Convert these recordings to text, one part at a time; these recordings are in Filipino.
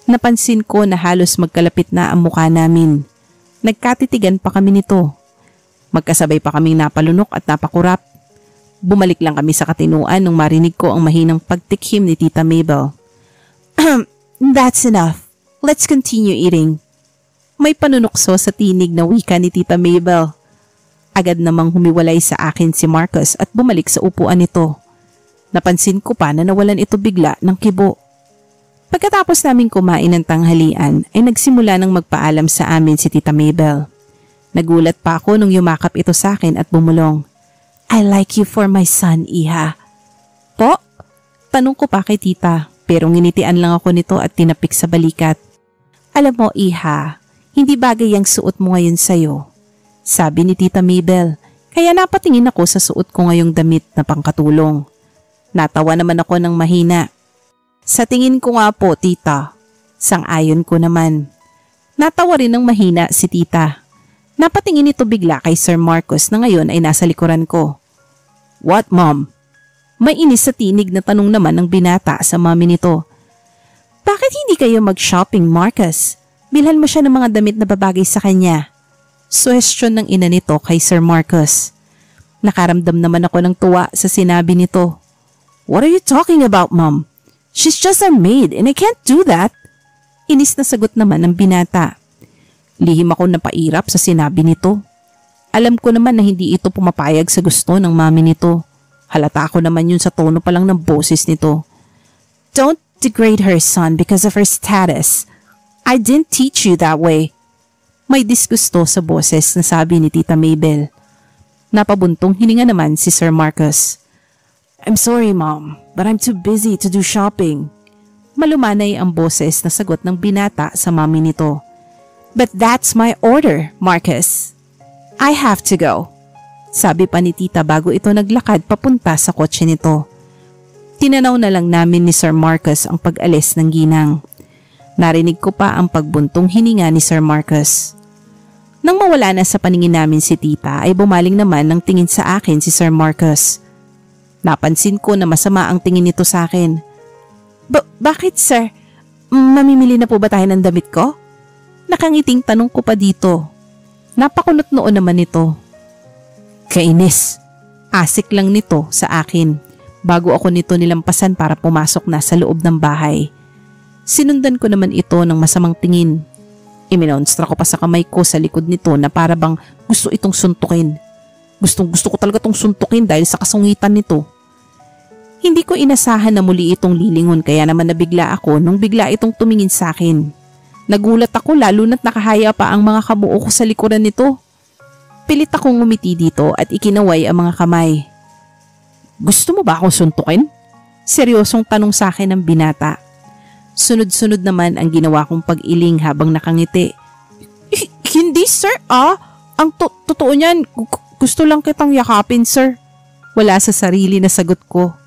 Napansin ko na halos magkalapit na ang mukha namin. Nagkatitigan pa kami nito. Magkasabay pa kaming napalunok at napakurap. Bumalik lang kami sa katinuan nung marinig ko ang mahinang pagtikhim ni Tita Mabel. That's enough. Let's continue eating. May panunukso sa tinig na wika ni Tita Mabel. Agad namang humiwalay sa akin si Marcus at bumalik sa upuan nito. Napansin ko pa na nawalan ito bigla ng kibo. Pagkatapos naming kumain ng tanghalian ay nagsimula ng magpaalam sa amin si Tita Mabel. Nagulat pa ako nung yumakap ito sa akin at bumulong. I like you for my son, Iha. Po? Tanong ko pa kay tita pero nginitian lang ako nito at tinapik sa balikat. Alam mo, Iha, hindi bagay ang suot mo ngayon sa'yo. Sabi ni Tita Mabel, kaya napatingin ako sa suot ko ngayong damit na pangkatulong. Natawa naman ako ng mahina. Sa tingin ko nga po, tita. Sang-ayon ko naman. Natawa rin ng mahina si tita. Napatingin ito bigla kay Sir Marcus na ngayon ay nasa likuran ko. What, Mom? May inis sa tinig na tanong naman ng binata sa mami nito. Bakit hindi kayo mag-shopping, Marcus? Bilhan mo siya ng mga damit na babagay sa kanya. Suhestyon ng ina nito kay Sir Marcus. Nakaramdam naman ako ng tuwa sa sinabi nito. What are you talking about, Mom? She's just a maid and I can't do that. Inis na sagot naman ng binata. Lihim ako napairap sa sinabi nito. Alam ko naman na hindi ito pumapayag sa gusto ng mami nito. Halata ko naman yun sa tono pa lang ng boses nito. Don't degrade her, son, because of her status. I didn't teach you that way. May disgusto sa boses na sabi ni Tita Mabel. Napabuntong hininga naman si Sir Marcus. I'm sorry, Mom, but I'm too busy to do shopping. Malumanay ang boses na sagot ng binata sa mami nito. But that's my order, Marcus. I have to go. Sabi pa ni tita bago ito naglakad papunta sa kotse nito. Tinanaw na lang namin ni Sir Marcus ang pag-alis ng ginang. Narinig ko pa ang pagbuntong hininga ni Sir Marcus. Nang mawala na sa paningin namin si tita ay bumaling naman ng tingin sa akin si Sir Marcus. Napansin ko na masama ang tingin nito sa akin. Bakit, sir? Mamimili na po ba tayo ng damit ko? Nakangiting tanong ko pa dito. Napakunot noon naman nito. Kainis. Asik lang nito sa akin bago ako nito nilampasan para pumasok na sa loob ng bahay. Sinundan ko naman ito ng masamang tingin. Iminonstra ko pa sa kamay ko sa likod nito na para bang gusto itong suntukin. Gusto ko talaga itong suntukin dahil sa kasungitan nito. Hindi ko inasahan na muli itong lilingon kaya naman nabigla ako nung bigla itong tumingin sa akin. Nagulat ako lalo na't nakahaya pa ang mga kabuo ko sa likuran nito. Pilit akong ngumiti dito at ikinaway ang mga kamay. Gusto mo ba akong suntukin? Seryosong tanong sa akin ng binata. Sunod-sunod naman ang ginawa kong pag-iling habang nakangiti. Hindi, sir. Ang totoo niyan, gusto lang kitang yakapin, sir. Wala sa sarili na sagot ko.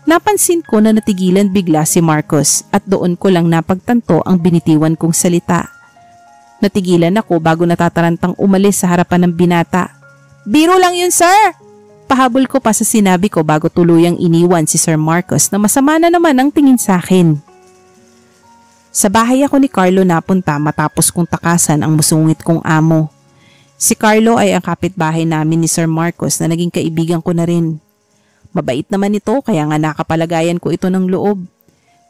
Napansin ko na natigilan bigla si Marcus at doon ko lang napagtanto ang binitiwan kong salita. Natigilan ako bago natatarantang umalis sa harapan ng binata. Biro lang yun, sir! Pahabol ko pa sa sinabi ko bago tuluyang iniwan si Sir Marcus na masama na naman ang tingin sa akin. Sa bahay ako ni Carlo napunta matapos kong takasan ang musungit kong amo. Si Carlo ay ang kapitbahay namin ni Sir Marcus na naging kaibigan ko na rin. Mabait naman ito kaya nga nakapalagayan ko ito ng loob.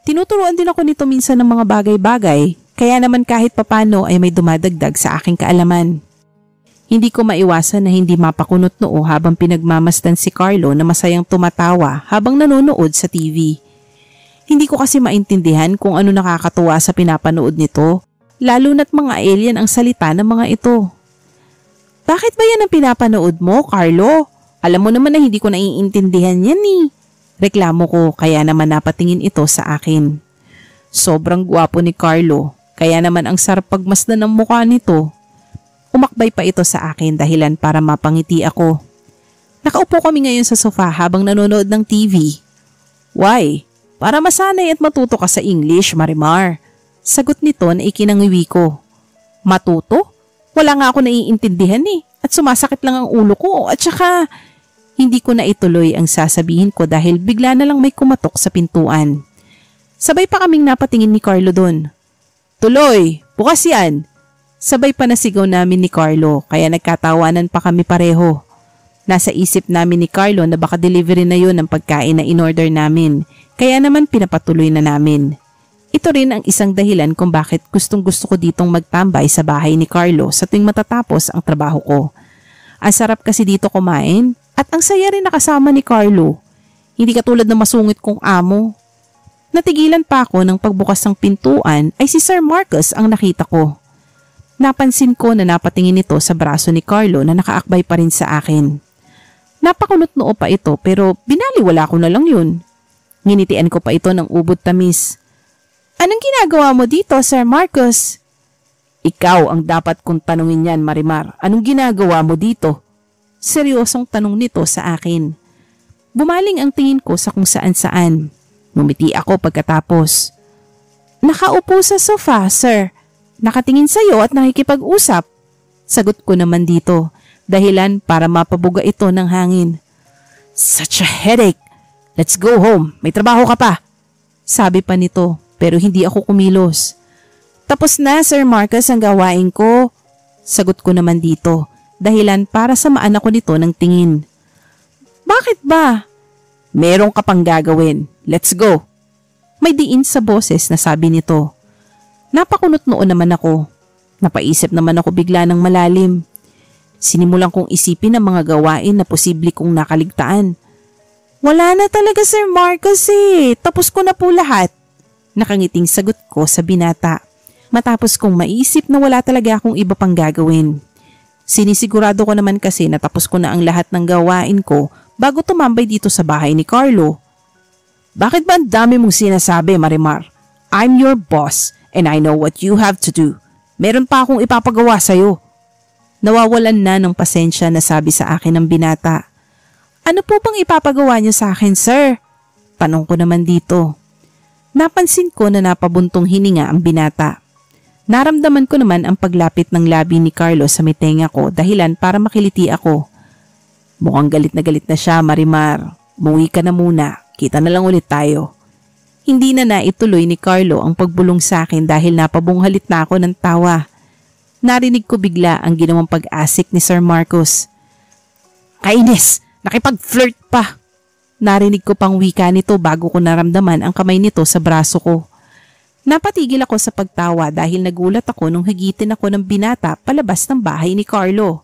Tinuturuan din ako nito minsan ng mga bagay-bagay kaya naman kahit papano ay may dumadagdag sa aking kaalaman. Hindi ko maiwasan na hindi mapakunot noo habang pinagmamasdan si Carlo na masayang tumatawa habang nanonood sa TV. Hindi ko kasi maintindihan kung ano nakakatuwa sa pinapanood nito, lalo na't mga alien ang salita ng mga ito. Bakit ba yan ang pinapanood mo, Carlo? Alam mo naman na hindi ko naiintindihan yan eh. Reklamo ko kaya naman napatingin ito sa akin. Sobrang gwapo ni Carlo, kaya naman ang sarap pagmasdan ng mukha nito. Umakbay pa ito sa akin dahilan para mapangiti ako. Nakaupo kami ngayon sa sofa habang nanonood ng TV. Why? Para masanay at matuto ka sa English, Marimar. Sagot nito na ikinangiwi ko. Matuto? Wala nga ako naiintindihan eh. At sumasakit lang ang ulo ko at saka hindi ko na ituloy ang sasabihin ko dahil bigla na lang may kumatok sa pintuan. Sabay pa kaming napatingin ni Carlo doon. Tuloy, bukas yan. Sabay pa nasigaw namin ni Carlo kaya nagkatawanan pa kami pareho. Nasa isip namin ni Carlo na baka delivery na yun ng pagkain na in-order namin kaya naman pinapatuloy na namin. Ito rin ang isang dahilan kung bakit gustong gusto ko ditong magtambay sa bahay ni Carlo sa tuwing matatapos ang trabaho ko. Ang sarap kasi dito kumain at ang saya rin nakasama ni Carlo. Hindi katulad ng masungit kong amo. Natigilan pa ako ng pagbukas ng pintuan ay si Sir Marcos ang nakita ko. Napansin ko na napatingin ito sa braso ni Carlo na nakaakbay pa rin sa akin. Napakunot noo pa ito pero binaliwala ko na lang yun. Nginitian ko pa ito ng ubod tamis. Anong ginagawa mo dito, Sir Marcos? Ikaw ang dapat kong tanungin yan, Marimar. Anong ginagawa mo dito? Seryosong tanong nito sa akin. Bumaling ang tingin ko sa kung saan-saan. Ngumiti ako pagkatapos. Nakaupo sa sofa, sir. Nakatingin sa'yo at nakikipag-usap. Sagot ko naman dito, dahilan para mapabuga ito ng hangin. Such a headache. Let's go home. May trabaho ka pa. Sabi pa nito, pero hindi ako kumilos. Tapos na, Sir Marcos, ang gawain ko. Sagot ko naman dito, dahilan para samaan ako nito ng tingin. Bakit ba? Meron ka pang gagawin. Let's go. May diin sa boses na sabi nito. Napakunot noon naman ako. Napaisip naman ako bigla ng malalim. Sinimulan kong isipin ang mga gawain na posible kong nakaligtaan. Wala na talaga, Sir Marcos eh. Tapos ko na po lahat. Nakangiting sagot ko sa binata. Matapos kong maisip na wala talaga akong iba pang gagawin. Sinisigurado ko naman kasi na tapos ko na ang lahat ng gawain ko bago tumambay dito sa bahay ni Carlo. Bakit ba ang dami mong sinasabi, Marimar? I'm your boss and I know what you have to do. Meron pa akong ipapagawa sa'yo. Nawawalan na ng pasensya na sabi sa akin ng binata. Ano po bang ipapagawa niyo sa akin, sir? Tanong ko naman dito. Napansin ko na napabuntong hininga ang binata. Naramdaman ko naman ang paglapit ng labi ni Carlo sa mitenga ko dahilan para makiliti ako. Mukhang galit na siya, Marimar. Umuwi ka na muna. Kita na lang ulit tayo. Hindi na naituloy ni Carlo ang pagbulong sa akin dahil napabunghalit na ako ng tawa. Narinig ko bigla ang ginawang pag-asik ni Sir Marcos. Kainis! Nakipag-flirt pa! Narinig ko pang wika nito bago ko naramdaman ang kamay nito sa braso ko. Napatigil ako sa pagtawa dahil nagulat ako nung higitin ako ng binata palabas ng bahay ni Carlo.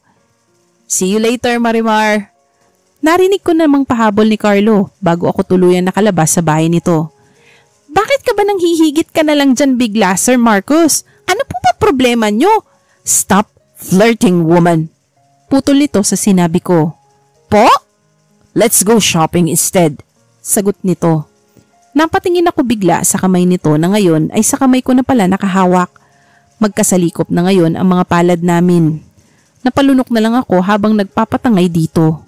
See you later, Marimar! Narinig ko namang pahabol ni Carlo bago ako tuluyan nakalabas sa bahay nito. Bakit ka ba nang hihigit ka na lang dyan bigla, Sir Marcos? Ano po ba problema nyo? Stop flirting, woman! Putol nito sa sinabi ko. Po? Let's go shopping instead. Sagot nito. Napatingin ako bigla sa kamay nito na ngayon ay sa kamay ko na pala nakahawak. Magkasalikop na ngayon ang mga palad namin. Napalunok na lang ako habang nagpapatangay dito.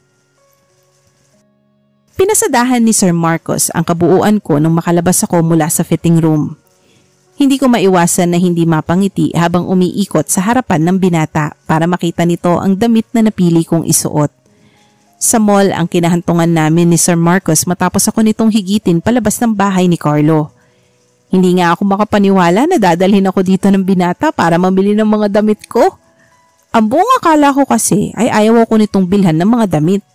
Pinasadahan ni Sir Marcos ang kabuuan ko nung makalabas ako mula sa fitting room. Hindi ko maiwasan na hindi mapangiti habang umiikot sa harapan ng binata para makita nito ang damit na napili kong isuot. Sa mall ang kinahantungan namin ni Sir Marcos matapos ako nitong higitin palabas ng bahay ni Carlo. Hindi nga ako makapaniwala na dadalhin ako dito ng binata para mamili ng mga damit ko. Ang buong akala ko kasi ay ayaw ko nitong bilhan ng mga damit.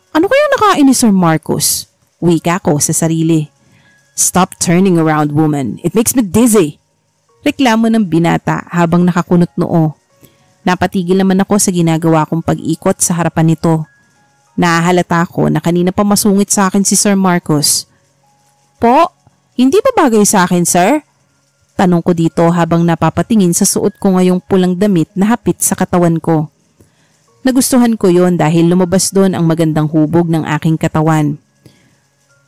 Ano kaya nakain ni Sir Marcos? Wika ko sa sarili. Stop turning around, woman. It makes me dizzy. Reklamo ng binata habang nakakunot noo. Napatigil naman ako sa ginagawa kong pag-ikot sa harapan nito. Nahahalata ko na kanina pa masungit sa akin si Sir Marcos. Po, hindi ba bagay sa akin, sir? Tanong ko dito habang napapatingin sa suot ko ngayong pulang damit na hapit sa katawan ko. Nagustuhan ko yon dahil lumabas doon ang magandang hubog ng aking katawan.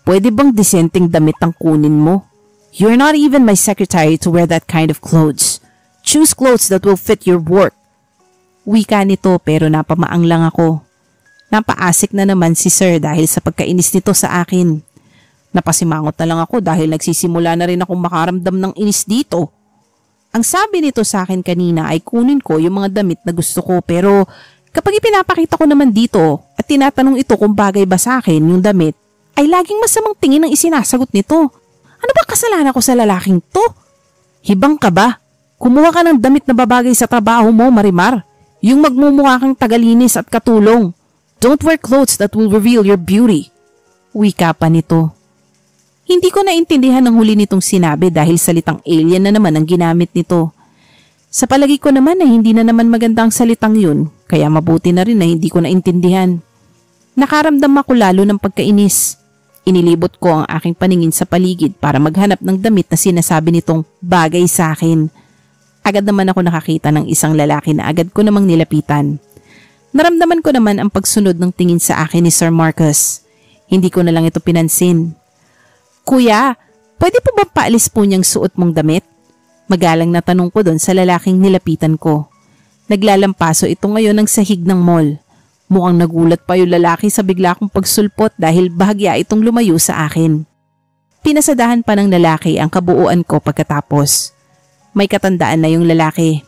Pwede bang disenteng damit ang kunin mo? You're not even my secretary to wear that kind of clothes. Choose clothes that will fit your work. Wika nito pero napamaang lang ako. Napaasik na naman si Sir dahil sa pagkainis nito sa akin. Napasimangot na lang ako dahil nagsisimula na rin akong makaramdam ng inis dito. Ang sabi nito sa akin kanina ay kunin ko yung mga damit na gusto ko pero kapag ipinapakita ko naman dito at tinatanong ito kung bagay ba sa akin yung damit, ay laging masamang tingin ang isinasagot nito. Ano ba kasalanan ko sa lalaking to? Hibang ka ba? Kumuha ka ng damit na babagay sa trabaho mo, Marimar. Yung magmumukha kang tagalinis at katulong. Don't wear clothes that will reveal your beauty. Wika pa nito. Hindi ko naintindihan ang huli nitong sinabi dahil salitang alien na naman ang ginamit nito. Sa palagi ko naman na hindi na naman magandang salitang yun, kaya mabuti na rin na hindi ko naintindihan. Nakaramdam ako lalo ng pagkainis. Inilibot ko ang aking paningin sa paligid para maghanap ng damit na sinasabi nitong bagay sa akin. Agad naman ako nakakita ng isang lalaki na agad ko namang nilapitan. Naramdaman ko naman ang pagsunod ng tingin sa akin ni Sir Marcus. Hindi ko na lang ito pinansin. Kuya, pwede po ba paalis po niyang suot mong damit? Magalang na tanong ko doon sa lalaking nilapitan ko. Naglalampaso ito ngayon ng sahig ng mall. Mukhang nagulat pa yung lalaki sa bigla kong pagsulpot dahil bahagya itong lumayo sa akin. Pinasadahan pa ng lalaki ang kabuuan ko pagkatapos. May katandaan na yung lalaki.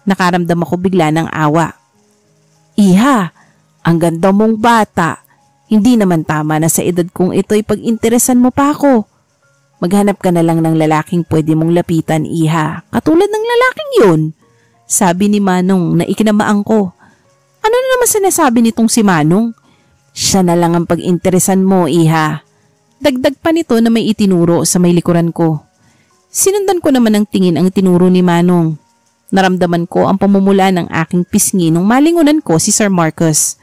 Nakaramdam ako bigla ng awa. Iha, ang ganda mong bata. Hindi naman tama na sa edad kong ito'y pag-interesan mo pa ako. Maghanap ka na lang ng lalaking pwede mong lapitan, Iha. Katulad ng lalaking yun. Sabi ni Manong na ikinamaan ko. Ano na naman sinasabi nitong si Manong? Siya na lang ang pag-interesan mo, Iha. Dagdag pa nito na may itinuro sa may likuran ko. Sinundan ko naman ang tingin ang tinuro ni Manong. Naramdaman ko ang pamumula ng aking pisngi nung malingunan ko si Sir Marcus.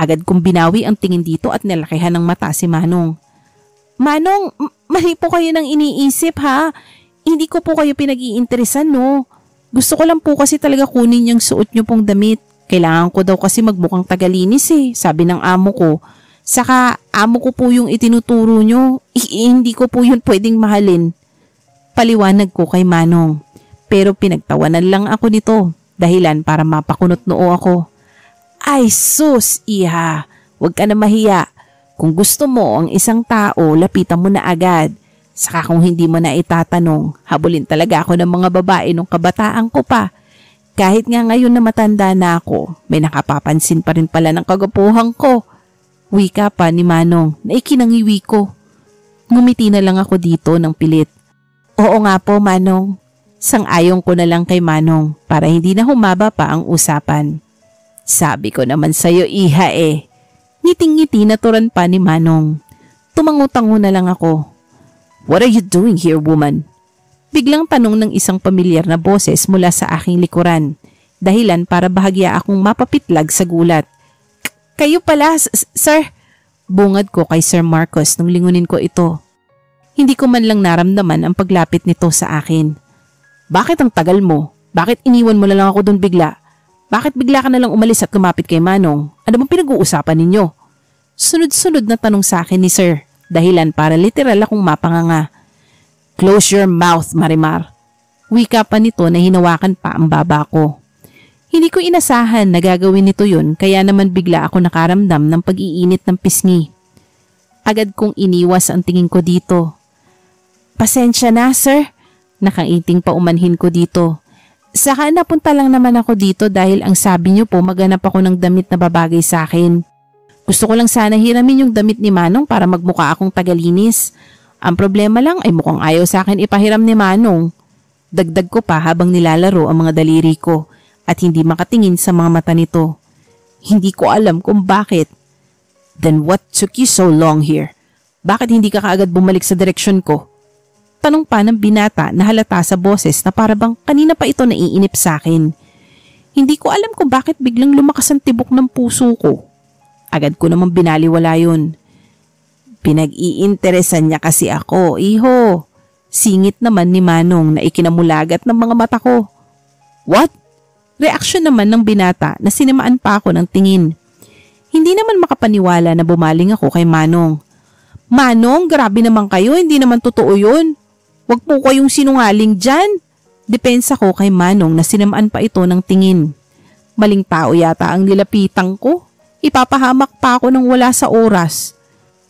Agad kong binawi ang tingin dito at nalakihan ng mata si Manong. Manong, mali po kayo nang iniisip ha. Hindi ko po kayo pinag-iinteresan no. Gusto ko lang po kasi talaga kunin yung suot nyo pong damit. Kailangan ko daw kasi magmukhang tagalinis sabi ng amo ko. Saka amo ko po yung itinuturo nyo. Hindi ko po yun pwedeng mahalin. Paliwanag ko kay Manong. Pero pinagtawanan lang ako nito. Dahilan para mapakunot noo ako. Ay sus, Iha. Huwag ka na mahiya. Kung gusto mo ang isang tao, lapitan mo na agad. Saka kung hindi mo na itatanong, habulin talaga ako ng mga babae nung kabataan ko pa. Kahit nga ngayon na matanda na ako, may nakapapansin pa rin pala ng kagapuhan ko. Wika pa ni Manong na ikinangiwi ko. Ngumiti na lang ako dito ng pilit. Oo nga po, Manong. Sang-ayong ko na lang kay Manong para hindi na humaba pa ang usapan. Sabi ko naman sa'yo, Iha Ngiting-ngiti na turan pa ni Manong. Tumangutango na lang ako. What are you doing here, woman? Biglang tanong ng isang pamilyar na boses mula sa aking likuran. Dahilan para bahagya akong mapapitlag sa gulat. Kayo pala, sir? Bungad ko kay Sir Marcus nung lingunin ko ito. Hindi ko man lang naramdaman ang paglapit nito sa akin. Bakit ang tagal mo? Bakit iniwan mo na lang ako doon bigla? Bakit bigla ka na lang umalis at lumapit kay Manong? Ano bang pinag-uusapan ninyo? Sunod-sunod na tanong sa akin ni Sir, dahilan para literal akong mapanganga. Close your mouth, Marimar. Wika pa nito na hinawakan pa ang baba ko. Hindi ko inasahan na gagawin nito yun kaya naman bigla ako nakaramdam ng pag-iinit ng pisngi. Agad kong iniwas ang tingin ko dito. Pasensya na, Sir. Nakaiting pa umanhin ko dito. Saka napunta lang naman ako dito dahil ang sabi niyo po maghanap ako ng damit na babagay sa akin. Gusto ko lang sana hiramin yung damit ni Manong para magmukha akong tagalinis. Ang problema lang ay mukhang ayaw sa akin ipahiram ni Manong. Dagdag ko pa habang nilalaro ang mga daliri ko at hindi makatingin sa mga mata nito. Hindi ko alam kung bakit. Then what took you so long here? Bakit hindi ka kaagad bumalik sa direksyon ko? Tanong pa ng binata na halata sa boses na parabang kanina pa ito naiinip sa akin. Hindi ko alam kung bakit biglang lumakas ang tibok ng puso ko. Agad ko namang binaliwala yun. Pinag-iinteresan niya kasi ako, iho. Singit naman ni Manong na ikinamulagat ng mga mata ko. What? Reaksyon naman ng binata na sinimaan pa ako ng tingin. Hindi naman makapaniwala na bumaling ako kay Manong. Manong, grabe naman kayo, hindi naman totoo yun. Huwag po kayong sinungaling dyan. Depensa ko kay Manong na sinamaan pa ito ng tingin. Maling tao yata ang nilapitan ko. Ipapahamak pa ako ng wala sa oras.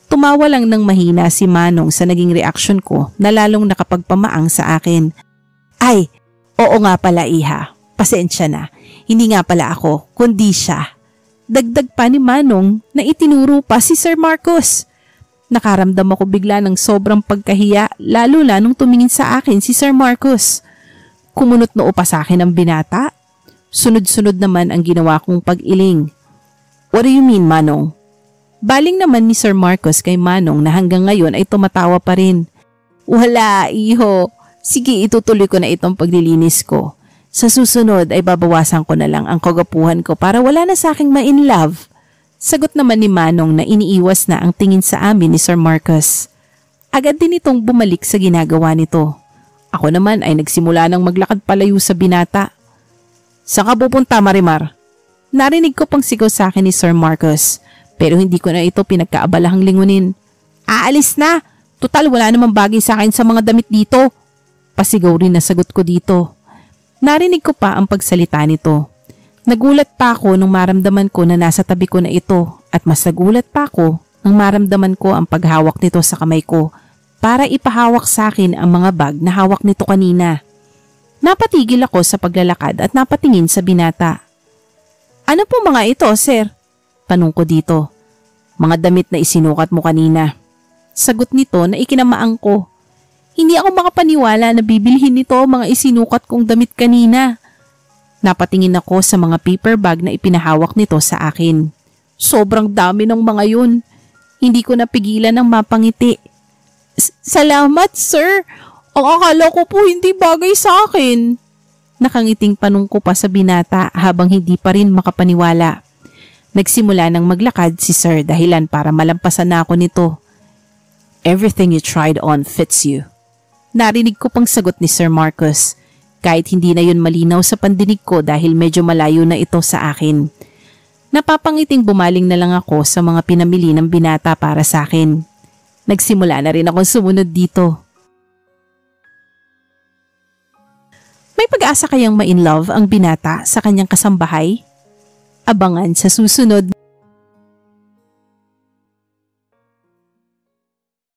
Tumawa lang ng mahina si Manong sa naging reaksyon ko na lalong nakapagpamaang sa akin. Ay, oo nga pala, Iha. Pasensya na. Hindi nga pala ako, kundi siya. Dagdag pa ni Manong na itinuro pa si Sir Marcus. Nakaramdam ako bigla ng sobrang pagkahiya lalo na nung tumingin sa akin si Sir Marcus. Kumunot noo pa sa akin ang binata. Sunod-sunod naman ang ginawa kong pag-iling. What do you mean, Manong? Baling naman ni Sir Marcos kay Manong na hanggang ngayon ay tumatawa pa rin. Wala, iho. Sige, itutuloy ko na itong paglilinis ko. Sa susunod ay babawasan ko na lang ang kagapuhan ko para wala na sa aking ma-in love. Sagot naman ni Manong na iniiwas na ang tingin sa amin ni Sir Marcos. Agad din itong bumalik sa ginagawa nito. Ako naman ay nagsimula ng maglakad palayo sa binata. Saan ka pupunta, Marimar? Narinig ko pang sigaw sa akin ni Sir Marcos, pero hindi ko na ito pinagkaabalahang lingunin. Aalis na! Tutal wala namang bagay sa akin sa mga damit dito. Pasigaw rin na sagot ko dito. Narinig ko pa ang pagsalita nito. Nagulat pa ako nung maramdaman ko na nasa tabi ko na ito at mas nagulat pa ako nang maramdaman ko ang paghawak nito sa kamay ko para ipahawak sa akin ang mga bag na hawak nito kanina. Napatigil ako sa paglalakad at napatingin sa binata. Ano po mga ito, sir? Tanong ko dito. Mga damit na isinukat mo kanina. Sagot nito na ikinamaang ko. Hindi ako makapaniwala na bibilhin nito mga isinukat kong damit kanina. Napatingin ako sa mga paper bag na ipinahawak nito sa akin. Sobrang dami ng mga yun. Hindi ko napigilan ng mapangiti. Salamat, sir. Ang akala ko po hindi bagay sa akin. Nakangiting panong ko pa sa binata habang hindi pa rin makapaniwala. Nagsimula ng maglakad si sir dahilan para malampasan na ako nito. Everything you tried on fits you. Narinig ko pang sagot ni Sir Marcos. Kahit hindi na yun malinaw sa pandinig ko dahil medyo malayo na ito sa akin. Napapangiting bumaling na lang ako sa mga pinamili ng binata para sa akin. Nagsimula na rin akong sumunod dito. May pag-asa kayang ma-in love ang binata sa kanyang kasambahay? Abangan sa susunod.